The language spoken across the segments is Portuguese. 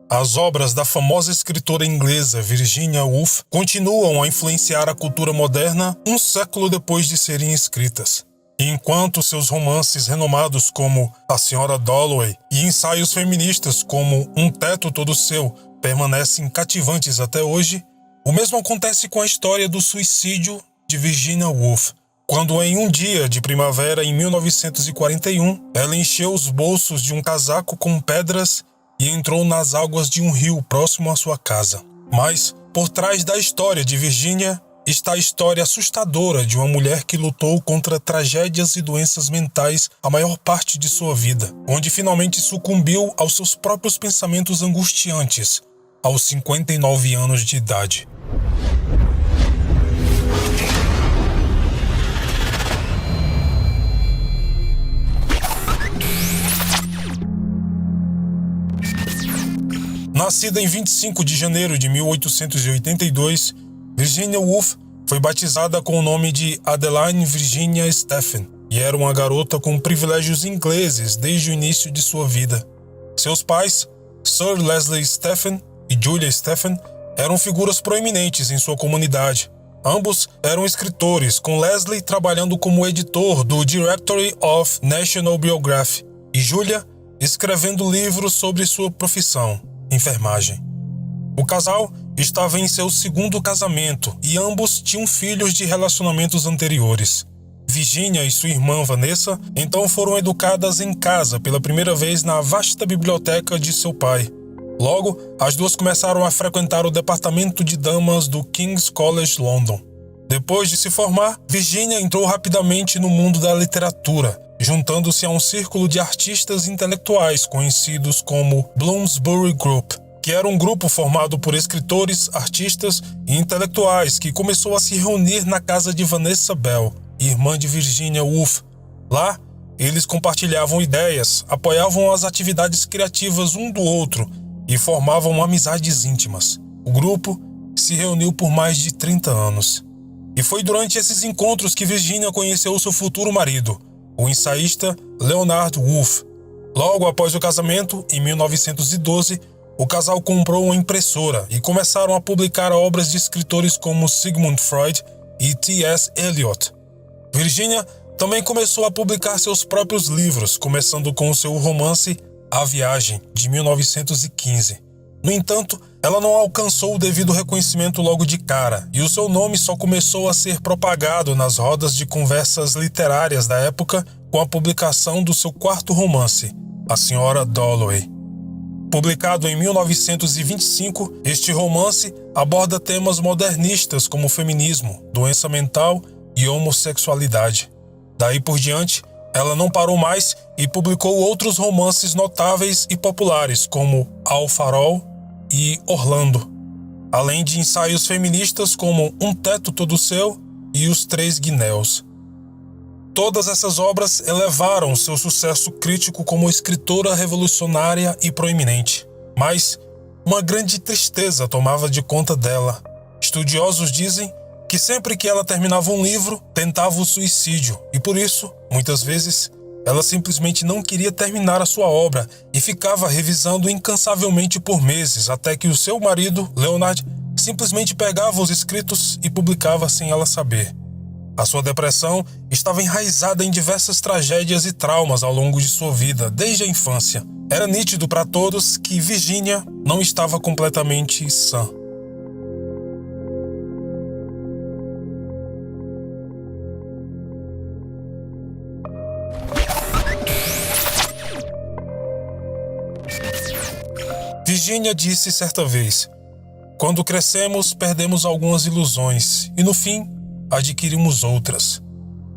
As obras da famosa escritora inglesa Virginia Woolf continuam a influenciar a cultura moderna um século depois de serem escritas. E enquanto seus romances renomados como A Senhora Dalloway e ensaios feministas como Um Teto Todo Seu permanecem cativantes até hoje, o mesmo acontece com a história do suicídio de Virginia Woolf, quando em um dia de primavera em 1941, ela encheu os bolsos de um casaco com pedras e entrou nas águas de um rio próximo à sua casa. Mas, por trás da história de Virginia, está a história assustadora de uma mulher que lutou contra tragédias e doenças mentais a maior parte de sua vida, onde finalmente sucumbiu aos seus próprios pensamentos angustiantes, aos 59 anos de idade. Nascida em 25 de janeiro de 1882, Virginia Woolf foi batizada com o nome de Adeline Virginia Stephen e era uma garota com privilégios ingleses desde o início de sua vida. Seus pais, Sir Leslie Stephen e Julia Stephen, eram figuras proeminentes em sua comunidade. Ambos eram escritores, com Leslie trabalhando como editor do Directory of National Biography e Julia escrevendo livros sobre sua profissão, enfermagem. O casal estava em seu segundo casamento e ambos tinham filhos de relacionamentos anteriores. Virginia e sua irmã Vanessa então foram educadas em casa pela primeira vez na vasta biblioteca de seu pai. Logo, as duas começaram a frequentar o departamento de damas do King's College London. Depois de se formar, Virginia entrou rapidamente no mundo da literatura, juntando-se a um círculo de artistas intelectuais conhecidos como Bloomsbury Group, que era um grupo formado por escritores, artistas e intelectuais que começou a se reunir na casa de Vanessa Bell, irmã de Virginia Woolf. Lá, eles compartilhavam ideias, apoiavam as atividades criativas um do outro e formavam amizades íntimas. O grupo se reuniu por mais de 30 anos. E foi durante esses encontros que Virginia conheceu seu futuro marido, o ensaísta Leonard Woolf. Logo após o casamento, em 1912, o casal comprou uma impressora e começaram a publicar obras de escritores como Sigmund Freud e T.S. Eliot. Virginia também começou a publicar seus próprios livros, começando com o seu romance A Viagem, de 1915. No entanto, ela não alcançou o devido reconhecimento logo de cara, e o seu nome só começou a ser propagado nas rodas de conversas literárias da época com a publicação do seu quarto romance, A Senhora Dalloway. Publicado em 1925, este romance aborda temas modernistas como feminismo, doença mental e homossexualidade. Daí por diante, ela não parou mais e publicou outros romances notáveis e populares como Ao Farol e Orlando, além de ensaios feministas como Um Teto Todo Seu e Os Três Guinéus. Todas essas obras elevaram seu sucesso crítico como escritora revolucionária e proeminente. Mas uma grande tristeza tomava de conta dela. Estudiosos dizem que sempre que ela terminava um livro, tentava o suicídio, e por isso, muitas vezes, ela simplesmente não queria terminar a sua obra e ficava revisando incansavelmente por meses, até que o seu marido, Leonard, simplesmente pegava os escritos e publicava sem ela saber. A sua depressão estava enraizada em diversas tragédias e traumas ao longo de sua vida, desde a infância. Era nítido para todos que Virginia não estava completamente sã. Virginia disse certa vez: "Quando crescemos, perdemos algumas ilusões e, no fim, adquirimos outras."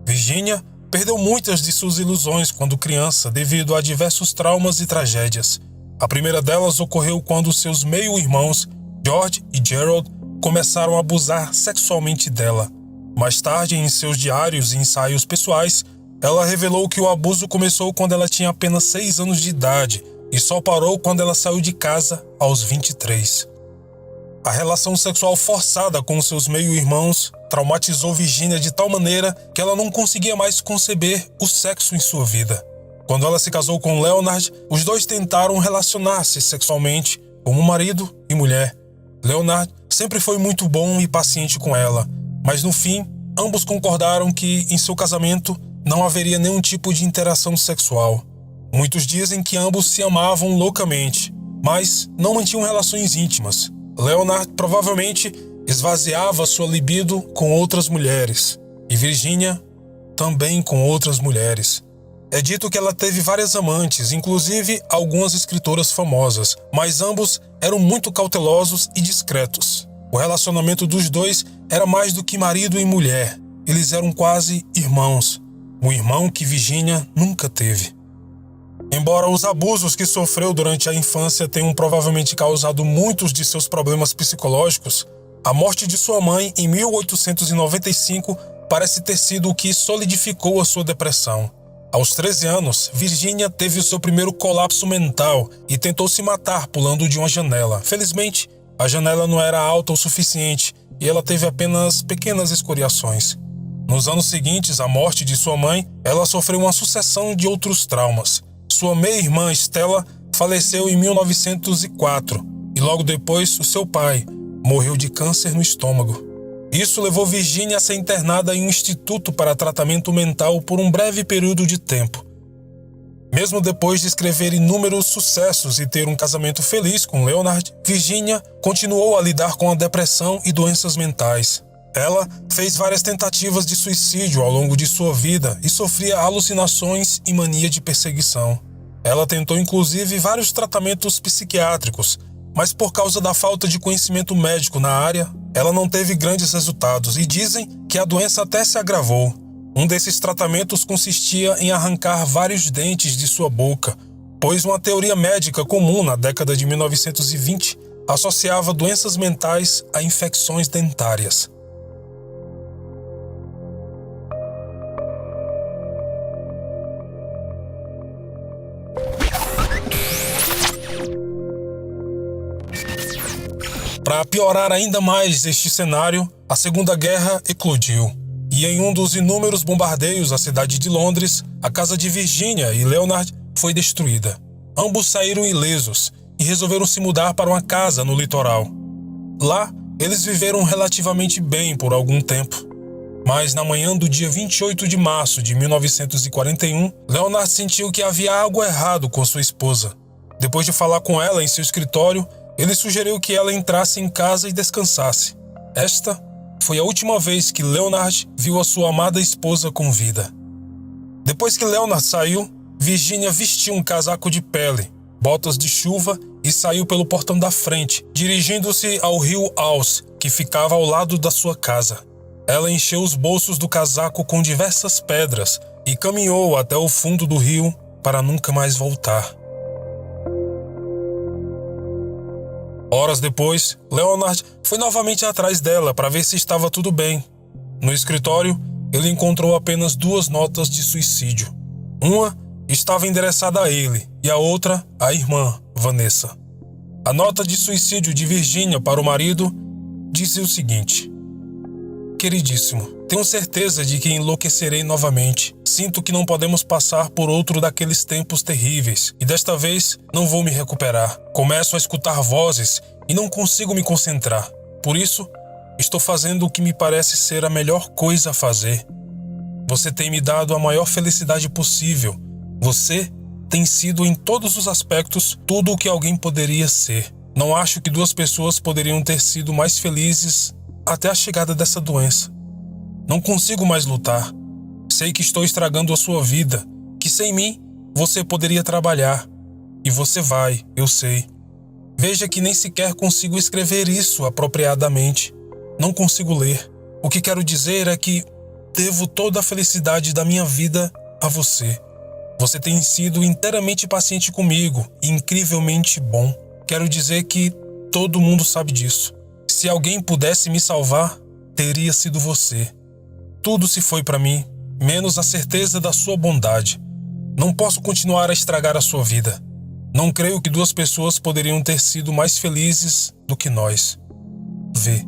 Virginia perdeu muitas de suas ilusões quando criança devido a diversos traumas e tragédias. A primeira delas ocorreu quando seus meio-irmãos, George e Gerald, começaram a abusar sexualmente dela. Mais tarde, em seus diários e ensaios pessoais, ela revelou que o abuso começou quando ela tinha apenas 6 anos de idade e só parou quando ela saiu de casa aos 23. A relação sexual forçada com seus meio-irmãos traumatizou Virginia de tal maneira que ela não conseguia mais conceber o sexo em sua vida. Quando ela se casou com Leonard, os dois tentaram relacionar-se sexualmente como marido e mulher. Leonard sempre foi muito bom e paciente com ela, mas no fim, ambos concordaram que em seu casamento não haveria nenhum tipo de interação sexual. Muitos dizem que ambos se amavam loucamente, mas não mantinham relações íntimas. Leonard provavelmente esvaziava sua libido com outras mulheres, e Virginia também com outras mulheres. É dito que ela teve várias amantes, inclusive algumas escritoras famosas, mas ambos eram muito cautelosos e discretos. O relacionamento dos dois era mais do que marido e mulher. Eles eram quase irmãos, um irmão que Virginia nunca teve. Embora os abusos que sofreu durante a infância tenham provavelmente causado muitos de seus problemas psicológicos, a morte de sua mãe em 1895 parece ter sido o que solidificou a sua depressão. Aos 13 anos, Virginia teve o seu primeiro colapso mental e tentou se matar pulando de uma janela. Felizmente, a janela não era alta o suficiente e ela teve apenas pequenas escoriações. Nos anos seguintes à morte de sua mãe, ela sofreu uma sucessão de outros traumas. Sua meia-irmã Stella faleceu em 1904 e logo depois o seu pai morreu de câncer no estômago. Isso levou Virginia a ser internada em um instituto para tratamento mental por um breve período de tempo. Mesmo depois de escrever inúmeros sucessos e ter um casamento feliz com Leonard, Virginia continuou a lidar com a depressão e doenças mentais. Ela fez várias tentativas de suicídio ao longo de sua vida e sofria alucinações e mania de perseguição. Ela tentou inclusive vários tratamentos psiquiátricos, mas por causa da falta de conhecimento médico na área, ela não teve grandes resultados e dizem que a doença até se agravou. Um desses tratamentos consistia em arrancar vários dentes de sua boca, pois uma teoria médica comum na década de 1920 associava doenças mentais a infecções dentárias. Para piorar ainda mais este cenário, a Segunda Guerra eclodiu. E em um dos inúmeros bombardeios à cidade de Londres, a casa de Virginia e Leonard foi destruída. Ambos saíram ilesos e resolveram se mudar para uma casa no litoral. Lá, eles viveram relativamente bem por algum tempo. Mas na manhã do dia 28 de março de 1941, Leonard sentiu que havia algo errado com sua esposa. Depois de falar com ela em seu escritório, ele sugeriu que ela entrasse em casa e descansasse. Esta foi a última vez que Leonard viu a sua amada esposa com vida. Depois que Leonard saiu, Virginia vestiu um casaco de pele, botas de chuva e saiu pelo portão da frente, dirigindo-se ao rio Ouse, que ficava ao lado da sua casa. Ela encheu os bolsos do casaco com diversas pedras e caminhou até o fundo do rio para nunca mais voltar. Horas depois, Leonard foi novamente atrás dela para ver se estava tudo bem. No escritório, ele encontrou apenas 2 notas de suicídio. Uma estava endereçada a ele e a outra à irmã, Vanessa. A nota de suicídio de Virginia para o marido dizia o seguinte: Queridíssimo, tenho certeza de que enlouquecerei novamente. Sinto que não podemos passar por outro daqueles tempos terríveis e desta vez não vou me recuperar. Começo a escutar vozes e não consigo me concentrar. Por isso, estou fazendo o que me parece ser a melhor coisa a fazer. Você tem me dado a maior felicidade possível. Você tem sido em todos os aspectos tudo o que alguém poderia ser. Não acho que 2 pessoas poderiam ter sido mais felizes até a chegada dessa doença. Não consigo mais lutar. Sei que estou estragando a sua vida, que sem mim você poderia trabalhar. E você vai, eu sei. Veja que nem sequer consigo escrever isso apropriadamente. Não consigo ler. O que quero dizer é que devo toda a felicidade da minha vida a você. Você tem sido inteiramente paciente comigo e incrivelmente bom. Quero dizer que todo mundo sabe disso. Se alguém pudesse me salvar, teria sido você. Tudo se foi para mim, menos a certeza da sua bondade. Não posso continuar a estragar a sua vida. Não creio que 2 pessoas poderiam ter sido mais felizes do que nós. V.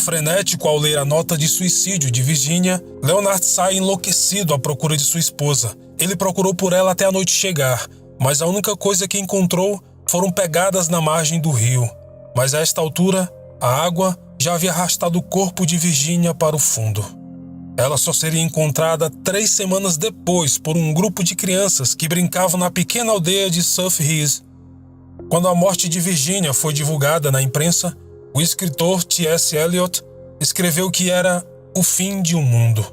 Frenético ao ler a nota de suicídio de Virginia, Leonard sai enlouquecido à procura de sua esposa. Ele procurou por ela até a noite chegar, mas a única coisa que encontrou foram pegadas na margem do rio. Mas a esta altura, a água já havia arrastado o corpo de Virginia para o fundo. Ela só seria encontrada 3 semanas depois por um grupo de crianças que brincavam na pequena aldeia de South Heath. Quando a morte de Virginia foi divulgada na imprensa, o escritor T.S. Eliot escreveu que era o fim de um mundo.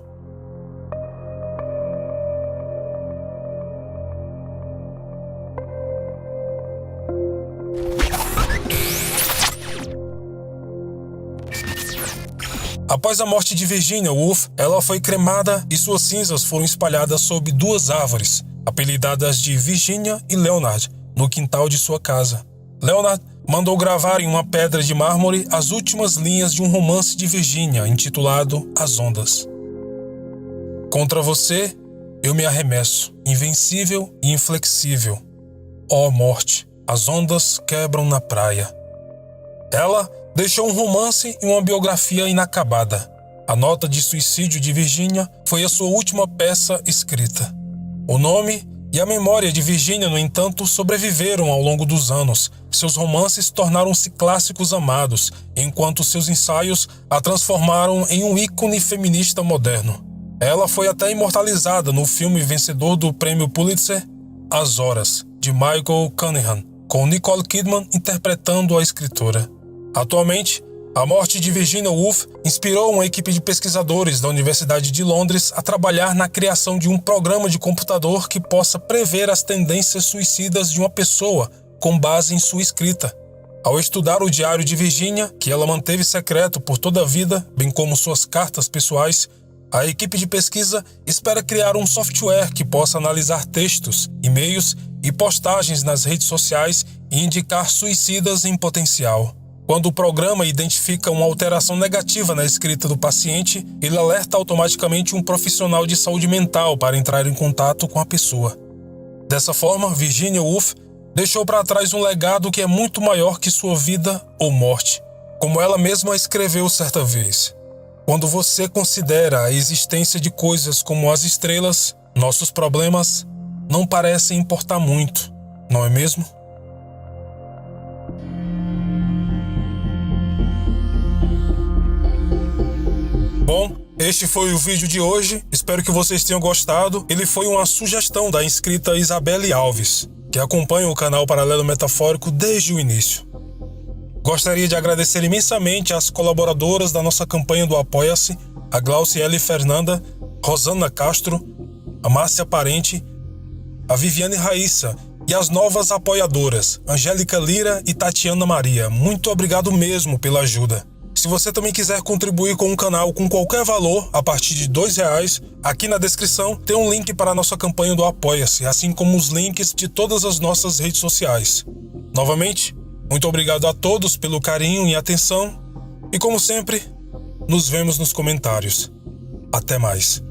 Após a morte de Virginia Woolf, ela foi cremada e suas cinzas foram espalhadas sob 2 árvores, apelidadas de Virginia e Leonard, no quintal de sua casa. Leonard mandou gravar em uma pedra de mármore as últimas linhas de um romance de Virginia, intitulado As Ondas. Contra você, eu me arremesso, invencível e inflexível. Ó morte, as ondas quebram na praia. Ela deixou um romance e uma biografia inacabada. A nota de suicídio de Virginia foi a sua última peça escrita. O nome e a memória de Virginia, no entanto, sobreviveram ao longo dos anos. Seus romances tornaram-se clássicos amados, enquanto seus ensaios a transformaram em um ícone feminista moderno. Ela foi até imortalizada no filme vencedor do prêmio Pulitzer, As Horas, de Michael Cunningham, com Nicole Kidman interpretando a escritora. Atualmente, a morte de Virginia Woolf inspirou uma equipe de pesquisadores da Universidade de Londres a trabalhar na criação de um programa de computador que possa prever as tendências suicidas de uma pessoa com base em sua escrita. Ao estudar o diário de Virginia, que ela manteve secreto por toda a vida, bem como suas cartas pessoais, a equipe de pesquisa espera criar um software que possa analisar textos, e-mails e postagens nas redes sociais e indicar suicidas em potencial. Quando o programa identifica uma alteração negativa na escrita do paciente, ele alerta automaticamente um profissional de saúde mental para entrar em contato com a pessoa. Dessa forma, Virginia Woolf deixou para trás um legado que é muito maior que sua vida ou morte. Como ela mesma escreveu certa vez: quando você considera a existência de coisas como as estrelas, nossos problemas não parecem importar muito, não é mesmo? Bom, este foi o vídeo de hoje, espero que vocês tenham gostado. Ele foi uma sugestão da inscrita Isabelle Alves, que acompanha o canal Paralelo Metafórico desde o início. Gostaria de agradecer imensamente às colaboradoras da nossa campanha do Apoia-se, a Glauciele Fernanda, Rosana Castro, a Márcia Parente, a Viviane Raíssa e as novas apoiadoras, Angélica Lira e Tatiana Maria. Muito obrigado mesmo pela ajuda. Se você também quiser contribuir com o canal com qualquer valor, a partir de R$2, aqui na descrição tem um link para a nossa campanha do Apoia-se, assim como os links de todas as nossas redes sociais. Novamente, muito obrigado a todos pelo carinho e atenção, e como sempre, nos vemos nos comentários. Até mais.